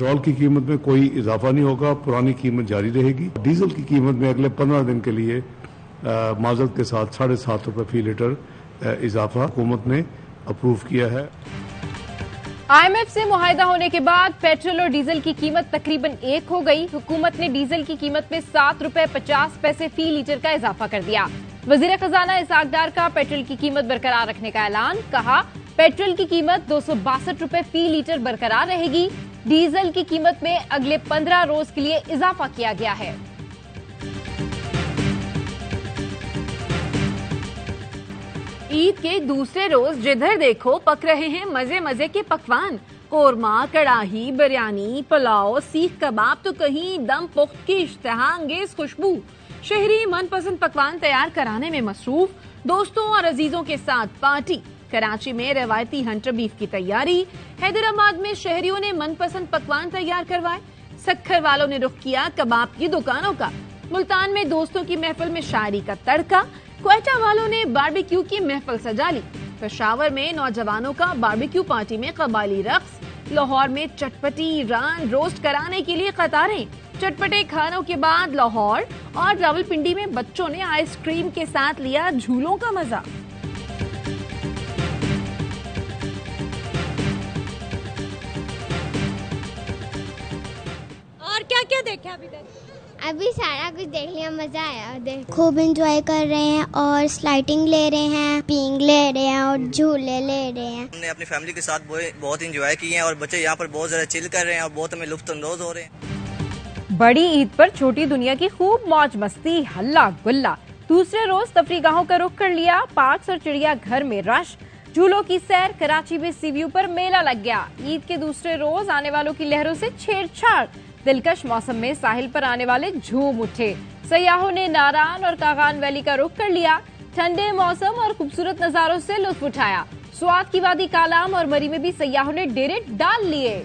Petrol की कीमत में कोई इजाफा नहीं होगा, पुरानी कीमत जारी रहेगी। डीजल की कीमत में अगले 15 दिन के लिए माजरत के साथ 7.5 रुपए फी लीटर इजाफा हुकूमत ने अप्रूव किया है। IMF से मुआहदा होने के बाद पेट्रोल और डीजल की कीमत तकरीबन 1 हो गई। हुकूमत ने डीजल की कीमत में 7 रुपए 50 पैसे फी लीटर का इजाफा कर दिया। वजीर खजाना इसहाक डार का पेट्रोल की कीमत बरकरार रखने का ऐलान। कहा, पेट्रोल की कीमत 262 रुपए फी लीटर बरकरार रहेगी। डीजल की कीमत में अगले 15 रोज के लिए इजाफा किया गया है। ईद के दूसरे रोज जिधर देखो पक रहे हैं मजे मजे के पकवान। कोरमा, कड़ाही, बिरयानी, पुलाव, सीख कबाब तो कहीं दम पुख्त की इश्तहाअंगेज खुशबू। शहरी मनपसंद पकवान तैयार कराने में मसरूफ। दोस्तों और अजीजों के साथ पार्टी। कराची में रवायती हंटर बीफ की तैयारी। हैदराबाद में शहरियों ने मनपसंद पकवान तैयार करवाए। सक्खर वालों ने रुख किया कबाब की दुकानों का। मुल्तान में दोस्तों की महफिल में शायरी का तड़का। क्वेटा वालों ने बारबेक्यू की महफिल सजा ली। पेशावर में नौजवानों का बारबेक्यू पार्टी में कबायली रक्स। लाहौर में चटपटी रान रोस्ट कराने के लिए कतारें। चटपटे खानों के बाद लाहौर और रावलपिंडी में बच्चों ने आइसक्रीम के साथ लिया झूलों का मजा। और क्या क्या देखा अभी तक? अभी सारा कुछ देख लिया, मजा आया। खूब एंजॉय कर रहे हैं और स्लाइडिंग ले रहे हैं, पिंग ले रहे हैं और झूले ले रहे हैं। हमने अपनी फैमिली के साथ बहुत एंजॉय किए हैं और बच्चे यहाँ पर बहुत ज्यादा चिल कर रहे हैं और बहुत हमें लुत्फानंदोज हो रहे हैं। बड़ी ईद पर छोटी दुनिया की खूब मौज मस्ती, हल्ला गुल्ला। दूसरे रोज तफरीगाहों का रुख कर लिया। पार्क्स और चिड़िया घर में रश। झूलों की सैर। कराची में सी व्यू पर मेला लग गया। ईद के दूसरे रोज आने वालों की लहरों से छेड़छाड़। दिलकश मौसम में साहिल पर आने वाले झूम उठे। सयाहों ने नारान और कागान वैली का रुख कर लिया। ठंडे मौसम और खूबसूरत नजारों से लुत्फ उठाया। स्वात की वादी कालाम और मरी में भी सयाहों ने डेरे डाल लिए।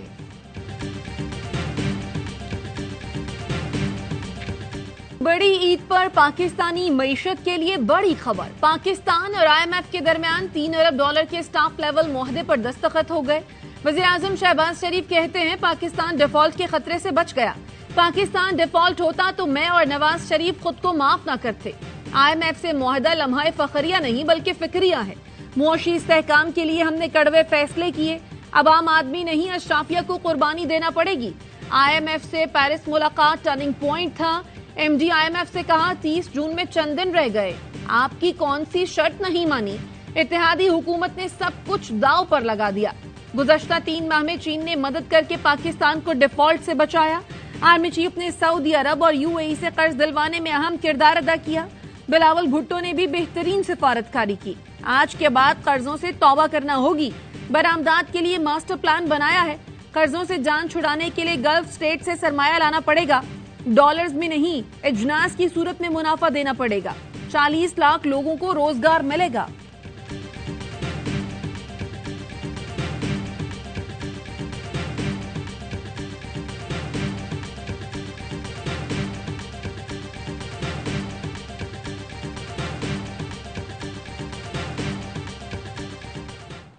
बड़ी ईद पर पाकिस्तानी मईशत के लिए बड़ी खबर। पाकिस्तान और IMF के दरमियान $3 अरब के स्टाफ लेवल मुआहदे पर दस्तखत हो गए। वज़ीर आज़म शहबाज शरीफ कहते हैं, पाकिस्तान डिफॉल्ट के खतरे से बच गया। पाकिस्तान डिफॉल्ट होता तो मैं और नवाज शरीफ खुद को माफ न करते। IMF से मुआहदा लम्हा फखरिया नहीं बल्कि फिक्रिया है। मुआशी इस्तेहकाम के लिए हमने कड़वे फैसले किए। अब आम आदमी नहीं, अशराफिया को कुर्बानी देना पड़ेगी। IMF से पेरिस मुलाकात टर्निंग पॉइंट था। MD IMF से कहा, 30 जून में चंद दिन रह गए, आपकी कौन सी शर्त नहीं मानी। इत्तेहादी हुकूमत ने सब कुछ दाव पर लगा दिया। गुज़श्ता 3 माह में चीन ने मदद करके पाकिस्तान को डिफॉल्ट से बचाया। आर्मी चीफ ने सऊदी अरब और UAE से कर्ज दिलवाने में अहम किरदार अदा किया। बिलावल भुट्टो ने भी बेहतरीन सिफारतकारी की। आज के बाद कर्जों से तौबा करना होगी। बरामदात के लिए मास्टर प्लान बनाया है। कर्जों से जान छुड़ाने के लिए गल्फ स्टेट से सरमाया लाना पड़ेगा। डॉलर्स में नहीं, इजनास की सूरत में मुनाफा देना पड़ेगा। 40 लाख लोगों को रोजगार मिलेगा।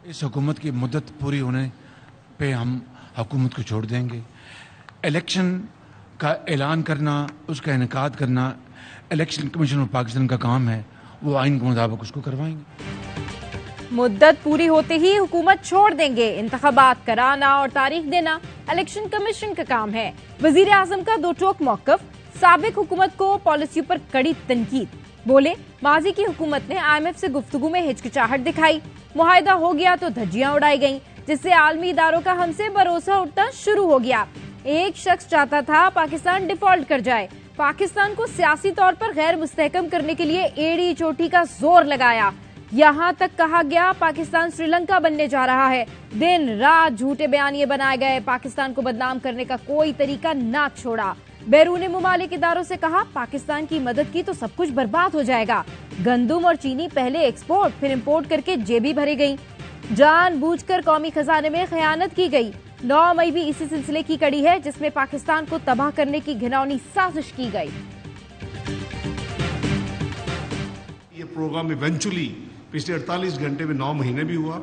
इस हुकूमत की मुद्दत पूरी होने पे हम हुकूमत को छोड़ देंगे। इलेक्शन का ऐलान करना, उसका इनेकाद करना इलेक्शन कमीशन ऑफ पाकिस्तान का काम है। वो आइन के मुताबिक उसको करवाएंगे। मुद्दत पूरी होते ही हुकूमत छोड़ देंगे। इंतखाबात कराना और तारीख देना इलेक्शन कमीशन का काम है। वजीर आजम का दो टोक मौकफ। साबिक हुकूमत को पॉलिसी पर कड़ी तनकीद। बोले, माजी की हुकूमत ने IMF से गुफ्तगू में हिचकिचाहट दिखाई। मुआहदा हो गया तो धज्जियां उड़ाई गईं, जिससे आलमी इदारों का हमसे भरोसा उठना शुरू हो गया। एक शख्स चाहता था पाकिस्तान डिफॉल्ट कर जाए। पाकिस्तान को सियासी तौर पर गैर मुस्तहकम करने के लिए एड़ी चोटी का जोर लगाया। यहाँ तक कहा गया पाकिस्तान श्रीलंका बनने जा रहा है। दिन रात झूठे बयानिए बनाए गए। पाकिस्तान को बदनाम करने का कोई तरीका ना छोड़ा। बैरून मुमालिक इदारों से कहा, पाकिस्तान की मदद की तो सब कुछ बर्बाद हो जाएगा। गंदुम और चीनी पहले एक्सपोर्ट फिर इंपोर्ट करके जेबी भरी गई। जानबूझकर कौमी खजाने में खयानत की गई। 9 मई भी इसी सिलसिले की कड़ी है, जिसमें पाकिस्तान को तबाह करने की घिनौनी साजिश की गई। ये प्रोग्राम इवेंचुअली पिछले 48 घंटे में 9 महीने भी हुआ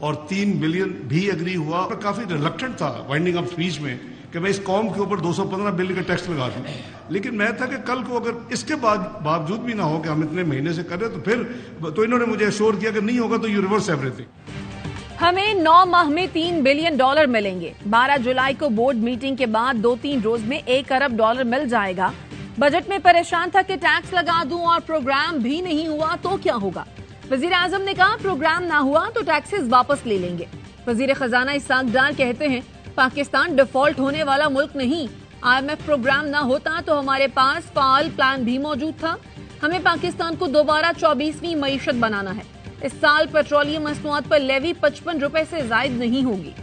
और 3 बिलियन भी एग्री हुआ। और काफी रिलक्टेंट था वाइंडिंग अप स्पीच में कि मैं इस कौम के ऊपर 215 बिलियन का टैक्स लगा दूं। लेकिन मैं था कि कल को अगर इसके बावजूद भी ना हो कि हम इतने महीने से कर रहे तो फिर तो इन्होंने मुझे एश्योर किया कि नहीं होगा तो यू रिवर्स एवरीथिंग। हमें 9 माह में $3 बिलियन मिलेंगे। 12 जुलाई को बोर्ड मीटिंग के बाद 2-3 रोज में $1 अरब मिल जाएगा। बजट में परेशान था कि टैक्स लगा दूं और प्रोग्राम भी नहीं हुआ तो क्या होगा। वजीर आजम ने कहा प्रोग्राम ना हुआ तो टैक्सेस वापस ले लेंगे। वजीर खजाना इसाक डार कहते हैं पाकिस्तान डिफॉल्ट होने वाला मुल्क नहीं। IMF प्रोग्राम ना होता तो हमारे पास फाल प्लान भी मौजूद था। हमें पाकिस्तान को दोबारा 24वीं मईशत बनाना है। इस साल पेट्रोलियम मसनूआत पर लेवी 55 रुपए से जायद नहीं होगी।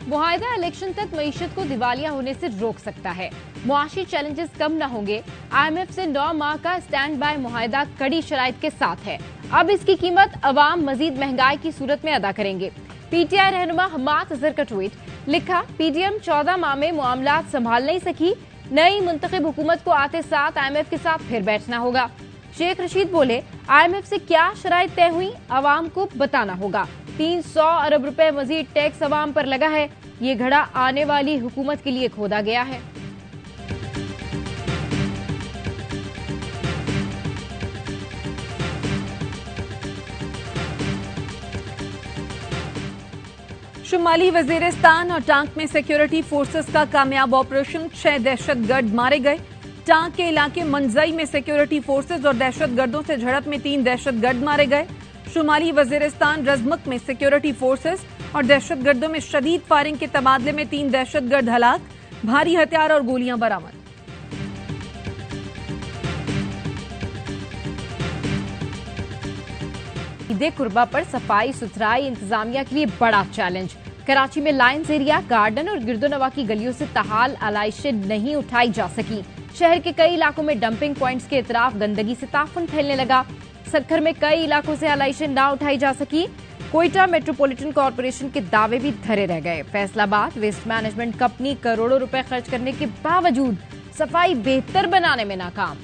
मुआहिदा इलेक्शन तक मईशत को दिवालिया होने से रोक सकता है। मुआशी चैलेंजेस कम न होंगे। IMF से 9 माह का स्टैंड बाय मुआहिदा कड़ी शराइत के साथ है। अब इसकी कीमत अवाम मजीद महंगाई की सूरत में अदा करेंगे। PTI रहनुमा हमाद अजहर का ट्वीट लिखा, PDM 14 माह में मामलात संभाल नहीं सकी। नई मुंतखब हुकूमत को आते साथ IMF के साथ फिर बैठना होगा। शेख रशीद बोले, IMF से क्या शराइत तय हुई अवाम को बताना होगा। 300 अरब रुपए मजीद टैक्स अवाम पर लगा है। ये घड़ा आने वाली हुकूमत के लिए खोदा गया है। शुमाली वजीरिस्तान और टांक में सिक्योरिटी फोर्सेस का कामयाब ऑपरेशन। 6 दहशतगर्द मारे गए। टांक के इलाके मंजई में सिक्योरिटी फोर्सेस और दहशतगर्दों से झड़प में 3 दहशतगर्द मारे गए। शुमाली वजीरिस्तान रजमक में सिक्योरिटी फोर्सेस और दहशतगर्दों में शदीद फायरिंग के तबादले में 3 दहशतगर्द हलाक। भारी हथियार और गोलियां बरामद। ईद कुर्बा पर सफाई सुथराई इंतजामिया के लिए बड़ा चैलेंज। कराची में लायंस एरिया, गार्डन और गिरदोनवा की गलियों से ताहाल आलाइशें नहीं उठाई जा सकी। शहर के कई इलाकों में डंपिंग पॉइंट्स के इतराफ गंदगी से ताफन फैलने लगा। सक्खर में कई इलाकों से आलाइशें ना उठाई जा सकी। कोयटा मेट्रोपॉलिटन कॉर्पोरेशन के दावे भी धरे रह गए। फैसलाबाद वेस्ट मैनेजमेंट कंपनी करोड़ों रुपए खर्च करने के बावजूद सफाई बेहतर बनाने में नाकाम।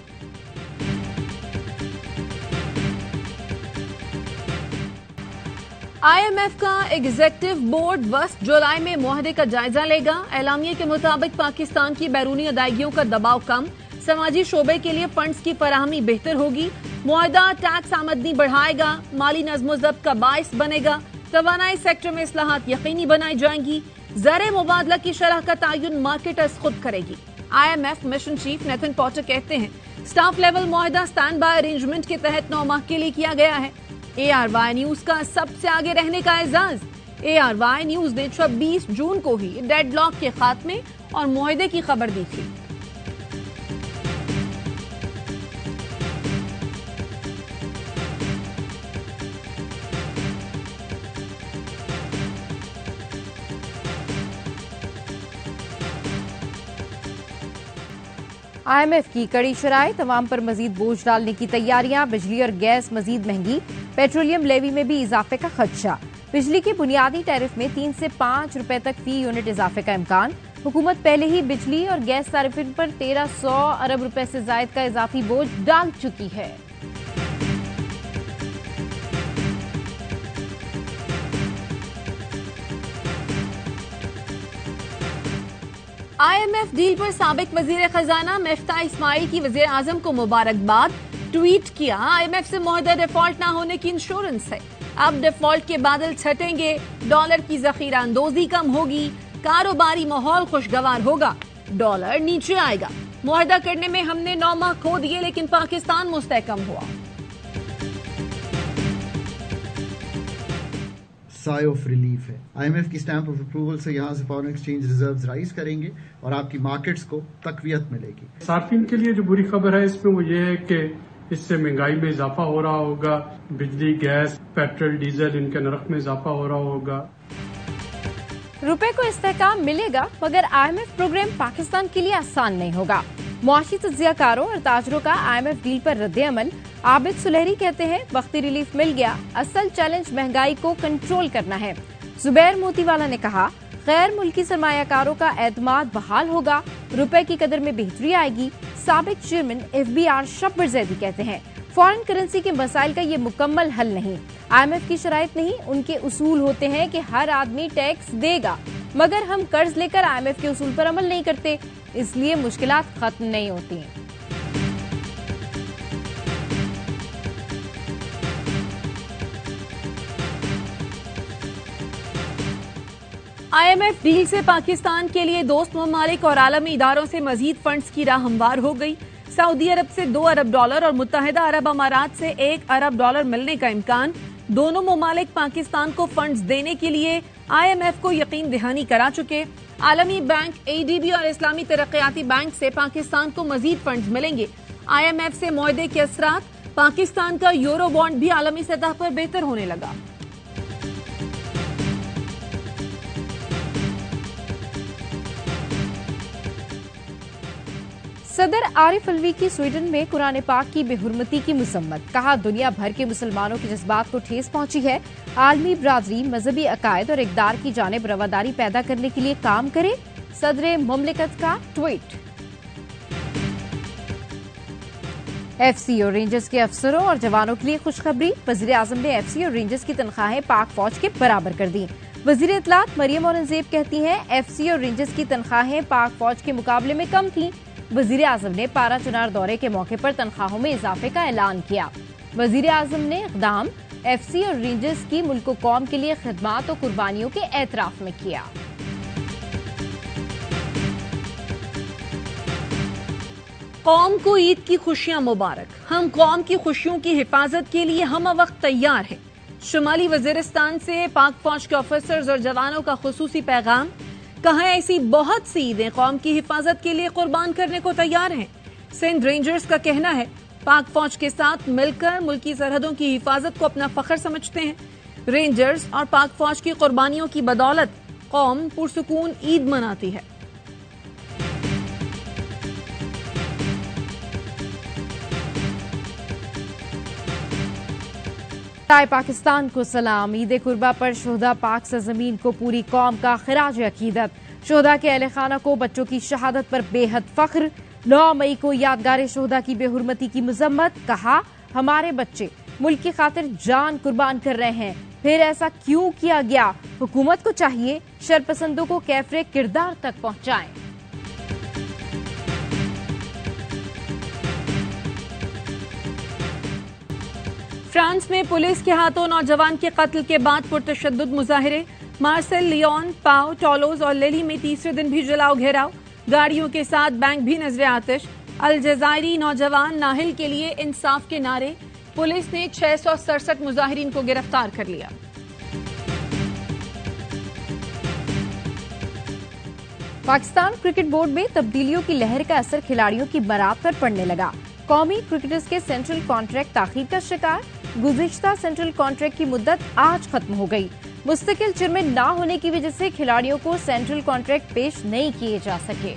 IMF का एग्जीक्यूटिव बोर्ड 10 जुलाई में मुआहदे का जायजा लेगा। एलामिया के मुताबिक पाकिस्तान की बैरूनी अदायगियों का दबाव कम, समाजी शोबे के लिए फंड्स की फराहमी बेहतर होगी। मुआहदा टैक्स आमदनी बढ़ाएगा, माली नज़्म ज़ब्त का बाइस बनेगा। तवानाई सेक्टर में इस्लाहात यकीनी बनाई जाएंगी। ज़र मुबादला की शरह का तयन मार्केटर्स खुद करेगी। IMF mission chief Nathan Potter कहते हैं स्टाफ लेवल मुआहदा स्टैंड बाय अरेंजमेंट के तहत 9 माह के लिए किया गया है। ARY न्यूज का सबसे आगे रहने का एजाज। ARY न्यूज ने 26 जून को ही डेडलॉक के खात्मे और मुआहदे की खबर दी थी। IMF की कड़ी शराइत, तमाम पर मजीद बोझ डालने की तैयारियां। बिजली और गैस मजीद महंगी। पेट्रोलियम लेवी में भी इजाफे का खदशा। बिजली के बुनियादी टैरिफ में 3 से 5 रुपए तक फी यूनिट इजाफे का इम्कान। हुकूमत पहले ही बिजली और गैस तारिफिन पर 1300 अरब रुपए से जायद का इजाफी बोझ डाल चुकी है। IMF डील पर साबिक वजीर खजाना मिफ्ताह इस्माइल की वजीर आजम को मुबारकबाद। ट्वीट किया, IMF से मुआहदा डिफॉल्ट ना होने की इंश्योरेंस है। अब डिफॉल्ट के बादल छटेंगे, डॉलर की जखीरा अंदोजी कम होगी, कारोबारी माहौल खुशगवार होगा, डॉलर नीचे आएगा। मुआहदा करने में हमने 9 माह खो दिए लेकिन पाकिस्तान मुस्तहकम हुआ। साय ऑफ रिलीफ है। IMF की स्टैंप ऑफ अप्रूवल से यहाँ से फॉरेन एक्सचेंज रिजर्व्स राइज करेंगे और आपकी मार्केट्स को तकवीयत मिलेगी। सार्फिन के लिए जो बुरी खबर है इसमें वो ये है कि इससे महंगाई में इजाफा हो रहा होगा। बिजली, गैस, पेट्रोल, डीजल इनके नरख में इजाफा हो रहा होगा। रुपए को इस्तेहकाम मिलेगा मगर IMF प्रोग्राम पाकिस्तान के लिए आसान नहीं होगा। मुआशी तज्जियाकारों और ताजरों का IMF डील पर रद्द अमल। आबिद सुलहरी कहते हैं वक्ती रिलीफ मिल गया, असल चैलेंज महंगाई को कंट्रोल करना है। जुबैर मोतीवाला ने कहा गैर मुल्की सरमायाकारों का एतमाद बहाल होगा, रुपए की कदर में बेहतरी आएगी। साबिक चेयरमैन FBR शब्बर जैदी कहते हैं फॉरेन करेंसी के मसाइल का ये मुकम्मल हल नहीं। IMF की शराइत नहीं, उनके उसूल होते हैं कि हर आदमी टैक्स देगा, मगर हम कर्ज लेकर IMF के उसूल पर अमल नहीं करते, इसलिए मुश्किलात खत्म नहीं होती। IMF डील से पाकिस्तान के लिए दोस्त ममालिक और आलमी इदारों से मजीद फंड्स की राह हमवार हो गई। सऊदी अरब से $2 अरब और मुत्तहिदा अरब अमारात से $1 अरब मिलने का इम्कान। दोनों ममालिक पाकिस्तान को फंड्स देने के लिए IMF को यकीन दहानी करा चुके। आलमी बैंक, ADB और इस्लामी तरक्याती बैंक से पाकिस्तान को मजीद फंड्स मिलेंगे। IMF से मुआहदे के असरात, पाकिस्तान का यूरो बॉन्ड भी आलमी सतह पर बेहतर होने लगा। सदर आरिफ अलवी की स्वीडन में कुरान पाक की बेहुरमती की मुसम्मत। कहा, दुनिया भर के मुसलमानों के जज्बात को ठेस पहुंची है। आलमी बरादरी मजहबी अकायद और इक़दार की जानिब रवादारी पैदा करने के लिए काम करे। सदर मुमलिकत का ट्वीट। FC और रेंजर्स के अफसरों और जवानों के लिए खुशखबरी। वजीर आजम ने FC और रेंजर्स की तनख्वाहें पाक फौज के बराबर कर दी। वजीर इत्तलात मरियम औरंगजेब कहती हैं, FC और रेंजर्स की तनख्वाहें पाक फौज के मुकाबले में कम थीं। वजीर आजम ने पारा चुनार दौरे के मौके पर तनख्वाहों में इजाफे का ऐलान किया। वजीर आजम ने इक़दाम FC और रेंजर्स की मुल्क व कौम के लिए खिदमात और कुर्बानियों के एतराफ में किया। कौम को ईद की खुशियां मुबारक। हम कौम की खुशियों की हिफाजत के लिए हम वक्त तैयार हैं। शुमाली वजीरिस्तान से पाक फौज के ऑफिसर्स और जवानों का खुसूसी पैगाम। कहा, ऐसी बहुत सी ईदें कौम की हिफाजत के लिए कुर्बान करने को तैयार हैं। सिंध रेंजर्स का कहना है, पाक फौज के साथ मिलकर मुल्की सरहदों की हिफाजत को अपना फख्र समझते हैं। रेंजर्स और पाक फौज की कुर्बानियों की बदौलत कौम पुरसुकून ईद मनाती है। पाकिस्तान को सलाम। ईद कुर्बा पर शोहदा पाक सरजमीन को पूरी कौम का खिराज अकीदत। शोहदा के अहले खाना को बच्चों की शहादत पर बेहद फख्र। 9 मई को यादगार शोहदा की बेहुरमती की मजम्मत। कहा, हमारे बच्चे मुल्क की खातिर जान कुर्बान कर रहे हैं, फिर ऐसा क्यों किया गया? हुकूमत को चाहिए शरपसंदों को कैफरे किरदार तक पहुंचाएं। फ्रांस में पुलिस के हाथों नौजवान के कत्ल के बाद पुरतशद्दुद मुजाहिरे। मार्सेल, लियोन, पाओ, टोलोज और लिली में तीसरे दिन भी जलाओ घेराव। गाड़ियों के साथ बैंक भी नजरे आतिश। अलजजायरी नौजवान नाहिल के लिए इंसाफ के नारे। पुलिस ने 667 मुजाहिरीन को गिरफ्तार कर लिया। पाकिस्तान क्रिकेट बोर्ड में तब्दीलियों की लहर का असर खिलाड़ियों की बरात पर पड़ने लगा। कौमी क्रिकेटर्स के सेंट्रल कॉन्ट्रैक्ट ताखीर का शिकार। गुज़िश्ता सेंट्रल कॉन्ट्रैक्ट की मुद्दत आज खत्म हो गई। मुस्तकिल चेयरमैन न होने की वजह से खिलाड़ियों को सेंट्रल कॉन्ट्रैक्ट पेश नहीं किए जा सके।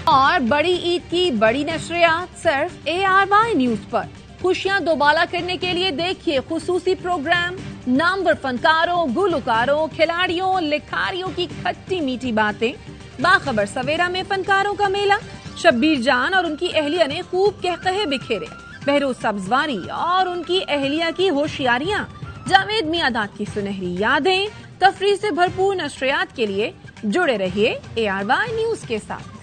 और बड़ी ईद की बड़ी नशरियात सिर्फ ARY न्यूज पर। खुशियां दोबाला करने के लिए देखिए खुसूसी प्रोग्राम। नामवर फनकारों, गुलकारों, खिलाड़ियों, लिखारियों की खट्टी मीठी बातें। बाखबर सवेरा में फनकारों का मेला। शब्बीर जान और उनकी अहलिया ने खूब कहकहे बिखेरे। बहरोज सब्जवारी और उनकी अहलिया की होशियारियां। जावेद मियादाद की सुनहरी यादें। तफरीह से भरपूर नशरियात के लिए जुड़े रहिए ARY न्यूज के साथ।